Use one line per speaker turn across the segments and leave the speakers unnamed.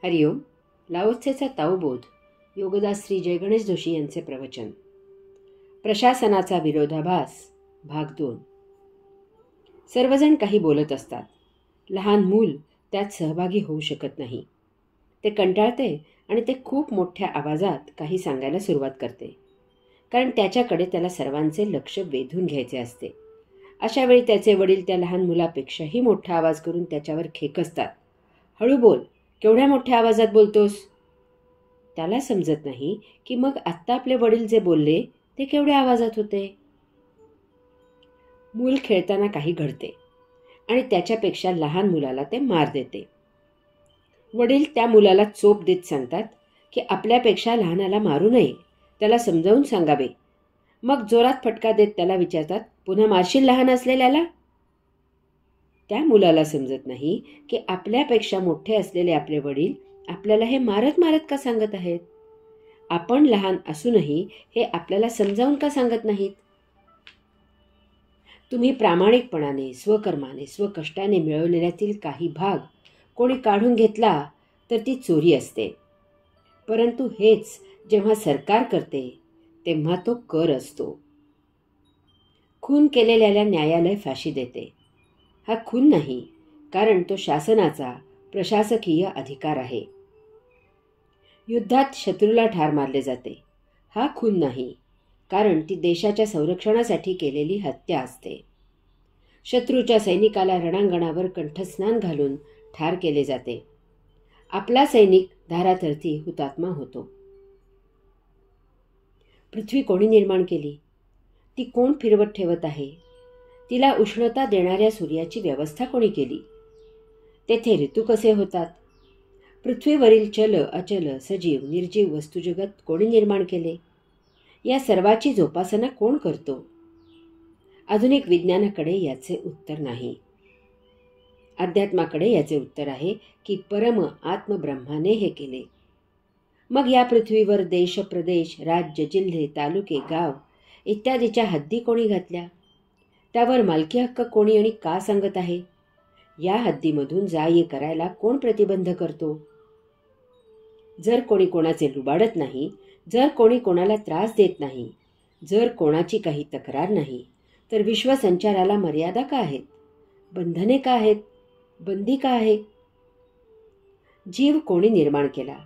हरिओम. लाओत्सेचा ताओबोध. योगदास श्री जय गणेश जोशी यांचे प्रवचन. प्रशासनाचा विरोधाभास भाग 2. सर्वजण काही बोलत असतात. लहान मूल त्यात सहभागी होऊ शकत नाही. ते कंटाळते आणि ते खूप मोठ्या आवाजात काही सांगायला सुरुवात करते, कारण त्याच्याकडे त्याला सर्वांचे लक्ष वेधून घ्यायचे असते. अशा वेळी त्याचे वडील त्या लहान मुलापेक्षाही मोठा आवाज करून त्याच्यावर खेकसतात. हळू बोल, केवढ्या मोठ्या आवाजात बोलतोस? त्याला समजत नाही की मग आत्ता आपले वडील जे बोलले ते केवढ्या आवाजात होते. मूल खेळताना काही घडते आणि त्याच्यापेक्षा लहान मुलाला ते मार देते. वडील त्या मुलाला चोप देत सांगतात की आपल्यापेक्षा लहानाला मारू नये, त्याला समजावून सांगावे. मग जोरात फटका देत त्याला विचारतात, पुन्हा मारशील लहान असलेल्याला? त्या मुलाला समजत नाही की आपल्यापेक्षा मोठे असलेले आपले वडील आपल्याला हे मारत मारत का सांगत आहेत. आपण लहान असूनही हे आपल्याला समजावून का सांगत नाहीत. तुम्ही प्रामाणिकपणाने, स्वकर्माने, स्वकष्टाने मिळवलेल्यातील काही भाग कोणी काढून घेतला तर ती चोरी असते. परंतु हेच जेव्हा सरकार करते तेव्हा तो कर असतो. खून केलेल्याला न्यायालय फाशी देते. हा खून नाही, कारण तो शासनाचा प्रशासकीय अधिकार आहे. युद्धात शत्रूला ठार मारले जाते. हा खून नाही, कारण ती देशाच्या संरक्षणासाठी केलेली हत्या असते. शत्रूच्या सैनिकाला रणांगणावर कंठस्नान घालून ठार केले जाते. आपला सैनिक धारातर्थी हुतात्मा होतो. पृथ्वी कोणी निर्माण केली? ती कोण फिरवत ठेवत आहे? तिला उष्णता देणाऱ्या सूर्याची व्यवस्था कोणी केली? तेथे ऋतू कसे होतात? पृथ्वीवरील चल, अचल, सजीव, निर्जीव वस्तुजगत कोणी निर्माण केले? या सर्वाची जोपासना कोण करतो? आधुनिक विज्ञानाकडे याचे उत्तर नाही. अध्यात्माकडे याचे उत्तर आहे की परम आत्मब्रह्माने हे केले. मग या पृथ्वीवर देश, प्रदेश, राज्य, जिल्हे, तालुके, गाव इत्यादीच्या हद्दी कोणी घातल्या? त्यावर मालकी हक्क कोणी आणि का सांगत आहे? या हद्दीमधून जा ये करायला कोण प्रतिबंध करतो? जर कोणी कोणाचे लुबाडत नाही, जर कोणी कोणाला त्रास देत नाही, जर कोणाची काही तक्रार नाही, तर विश्वसंचाराला मर्यादा का आहेत? बंधने का आहेत? बंदी का आहे? जीव कोणी निर्माण केला?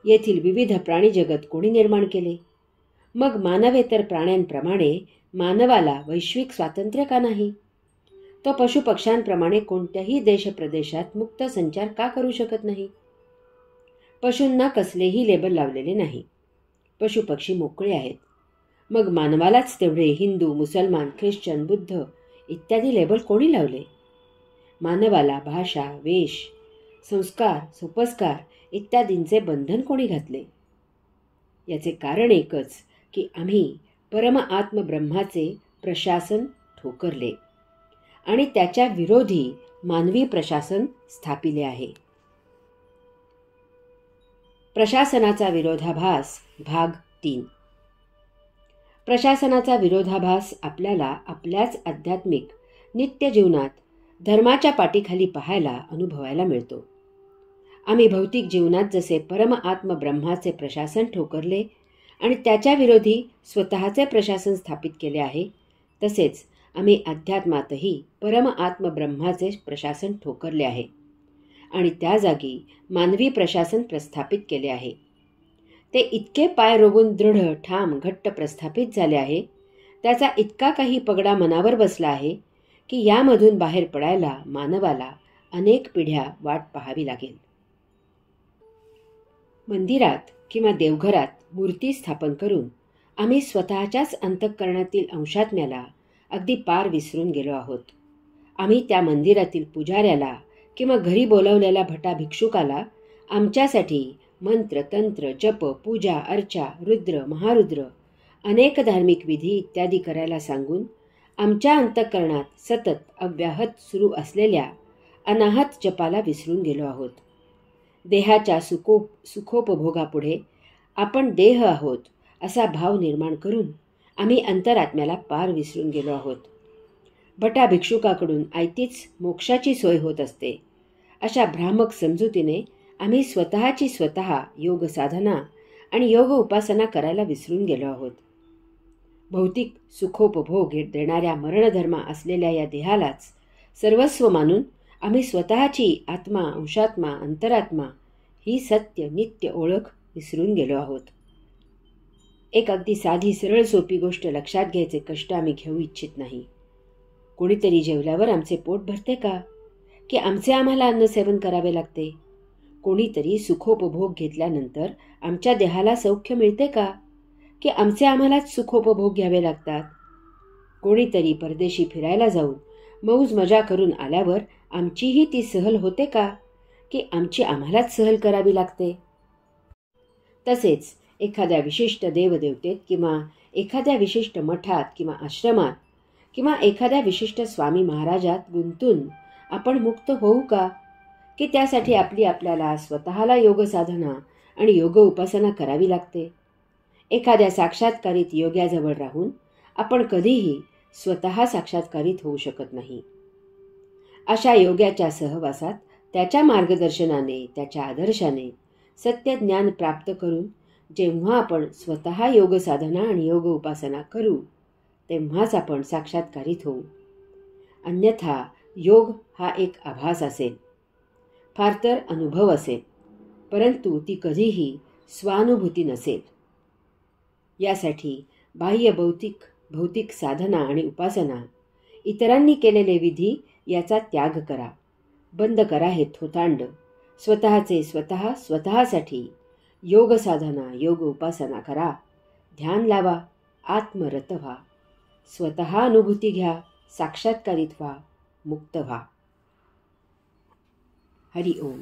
येथील विविध प्राणी जगत कोणी निर्माण केले? मग मानवेतर प्राण्यांप्रमाणे मानवाला वैश्विक स्वातंत्र्य का नाही? तो पशुपक्ष्यांप्रमाणे कोणत्याही देशप्रदेशात मुक्त संचार का करू शकत नाही? पशूंना कसलेही लेबल लावलेले नाही. पशुपक्षी मोकळे आहेत. मग मानवालाच तेवढे हिंदू, मुसलमान, ख्रिश्चन, बुद्ध इत्यादी लेबल कोणी लावले? मानवाला भाषा, वेश, संस्कार, सोपस्कार इत्यादींचे बंधन कोणी घातले? याचे कारण एकच की आम्ही परम आत्मब्रह्माचे प्रशासन ठोकरले आणि त्याच्या विरोधी मानवी प्रशासन स्थापिले आहे. प्रशासनाचा विरोधाभास भाग 3. प्रशासनाचा विरोधाभास आपल्याला आपल्याच आध्यात्मिक नित्य जीवनात धर्माच्या पाठीखाली पाहायला, अनुभवायला मिळतो. आम्ही भौतिक जीवनात जसे परम आत्मब्रह्माचे प्रशासन ठोकरले आणि त्याच्या विरोधी स्वतःचे प्रशासन स्थापित केले आहे, तसेच आम्ही अध्यात्मातही परम आत्मब्रह्माचे प्रशासन ठोकरले आहे आणि त्या जागी मानवी प्रशासन प्रस्थापित केले आहे. ते इतके पाय रोवून दृढ, ठाम, घट्ट प्रस्थापित झाले आहे, त्याचा इतका काही पगडा मनावर बसला आहे की यामधून बाहेर पडायला मानवाला अनेक पिढ्या वाट पाहावी लागेल. मंदिरात किंवा देवघरात मूर्ती स्थापन करून आम्ही स्वतःच्याच अंतःकरणातील अंशात्म्याला अगदी पार विसरून गेलो आहोत. आम्ही त्या मंदिरातील पुजाऱ्याला किंवा घरी बोलावलेल्या भटा भिक्षुकाला आमच्यासाठी मंत्र, तंत्र, जप, पूजा, अर्चा, रुद्र, महारुद्र अनेक धार्मिक विधी इत्यादी करायला सांगून आमच्या अंतःकरणात सतत अव्याहत सुरू असलेल्या अनाहत जपाला विसरून गेलो आहोत. देहाच्या सुखोपभोगापुढे आपण देह आहोत असा भाव निर्माण करून आम्ही अंतरात्म्याला पार विसरून गेलो आहोत. भटा भिक्षुकाकडून आयतीच मोक्षाची सोय होत असते अशा भ्रामक समजुतीने आम्ही स्वतःची स्वतः योग साधना आणि योग उपासना करायला विसरून गेलो आहोत. भौतिक सुखोपभोग देणाऱ्या मरणधर्मा असलेल्या या देहालाच सर्वस्व मानून आम्ही स्वतःची आत्मा, अंशात्मा, अंतरात्मा ही सत्य नित्य ओळख विसरून गेलो आहोत. एक अगदी साधी सरळ सोपी गोष्ट लक्षात घ्यायचे कष्ट आम्ही घेऊ इच्छित नाही. कोणीतरी जेवल्यावर आमचे पोट भरते का, की आमचे आम्हाला अन्नसेवन करावे लागते? कोणीतरी सुखोपभोग घेतल्यानंतर आमच्या देहाला सौख्य मिळते का, की आमचे आम्हालाच सुखोपभोग घ्यावे लागतात? कोणीतरी परदेशी फिरायला जाऊन मौज मजा करून आल्यावर आमचीही ती सहल होते का, की आमची आम्हालाच सहल करावी लागते? तसेच एखाद्या विशिष्ट देवदेवतेत किंवा एखाद्या विशिष्ट मठात किंवा आश्रमात किंवा एखाद्या विशिष्ट स्वामी महाराजात गुंतून आपण मुक्त होऊ का, की त्यासाठी आपल्याला स्वतःला योग साधना आणि योग उपासना करावी लागते? एखाद्या साक्षात्कारित योग्याजवळ राहून आपण कधीही स्वतः साक्षात्कारित होऊ शकत नाही. अशा योग्याच्या सहवासात त्याच्या मार्गदर्शनाने, त्याच्या आदर्शाने सत्य ज्ञान प्राप्त करून जेव्हा आपण स्वतः योग साधना आणि योग उपासना करू तेव्हाच आपण साक्षात्कारित होऊ. अन्यथा योग हा एक आभास असेल, फार तर अनुभव असेल, परंतु ती कधीही स्वानुभूती नसेल. यासाठी बाह्य भौतिक साधना आणि उपासना, इतरांनी केलेले विधी याचा त्याग करा. बंद करा हे थोतांड. स्वतःसाठी योग साधना, योग उपासना करा. ध्यान लावा, आत्मरत व्हा, स्वतः अनुभूती घ्या, साक्षात्कारित व्हा, मुक्त व्हा. हरि ओम.